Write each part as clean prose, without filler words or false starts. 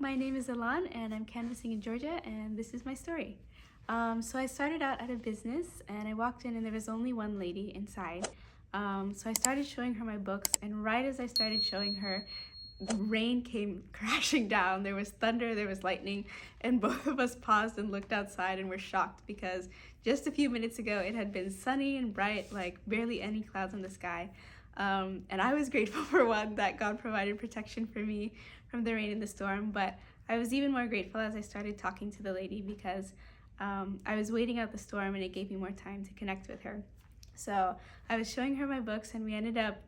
my name is Elan and I'm canvassing in Georgia, and this is my story. So I started out at a business and I walked in and there was only one lady inside. So I started showing her my books, and right as I started showing her, the rain came crashing down. There was thunder, there was lightning, and both of us paused and looked outside and were shocked because just a few minutes ago it had been sunny and bright, like barely any clouds in the sky. And I was grateful for one, that God provided protection for me from the rain and the storm, but I was even more grateful as I started talking to the lady because I was waiting out the storm and it gave me more time to connect with her. So I was showing her my books and we ended up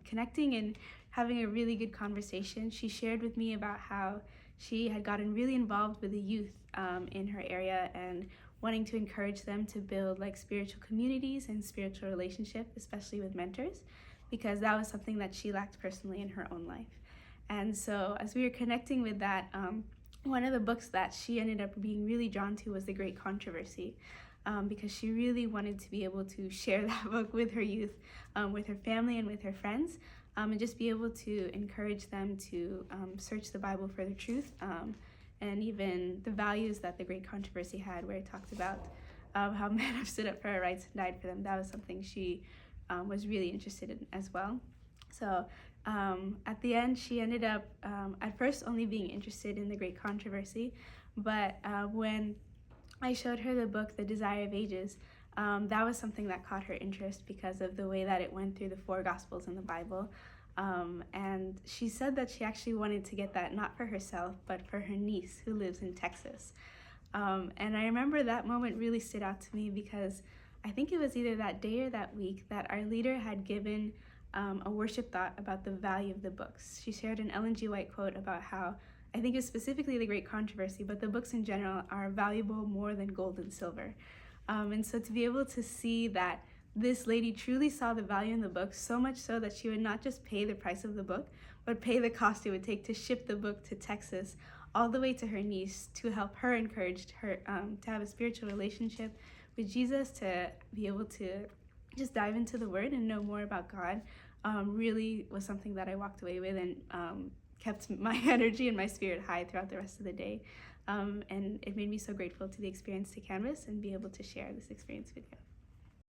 connecting and having a really good conversation. She shared with me about how she had gotten really involved with the youth in her area and wanting to encourage them to build like spiritual communities and spiritual relationship, especially with mentors, because that was something that she lacked personally in her own life. And so as we were connecting with that, one of the books that she ended up being really drawn to was The Great Controversy, because she really wanted to be able to share that book with her youth, with her family and with her friends, and just be able to encourage them to search the Bible for the truth, and even the values that The Great Controversy had, where it talked about how men have stood up for our rights and died for them. That was something she was really interested in as well. So at the end, she ended up at first only being interested in The Great Controversy, but when I showed her the book, The Desire of Ages, that was something that caught her interest because of the way that it went through the 4 Gospels in the Bible. And she said that she actually wanted to get that not for herself, but for her niece who lives in Texas. And I remember that moment really stood out to me because I think it was either that day or that week that our leader had given a worship thought about the value of the books. She shared an Ellen G. White quote about how, I think it's specifically The Great Controversy, but the books in general are valuable more than gold and silver. And so to be able to see that this lady truly saw the value in the book, so much so that she would not just pay the price of the book, but pay the cost it would take to ship the book to Texas, all the way to her niece, to help her encourage her to have a spiritual relationship with Jesus, to be able to just dive into the Word and know more about God, really was something that I walked away with and kept my energy and my spirit high throughout the rest of the day. And it made me so grateful to the experience to canvas and be able to share this experience with you.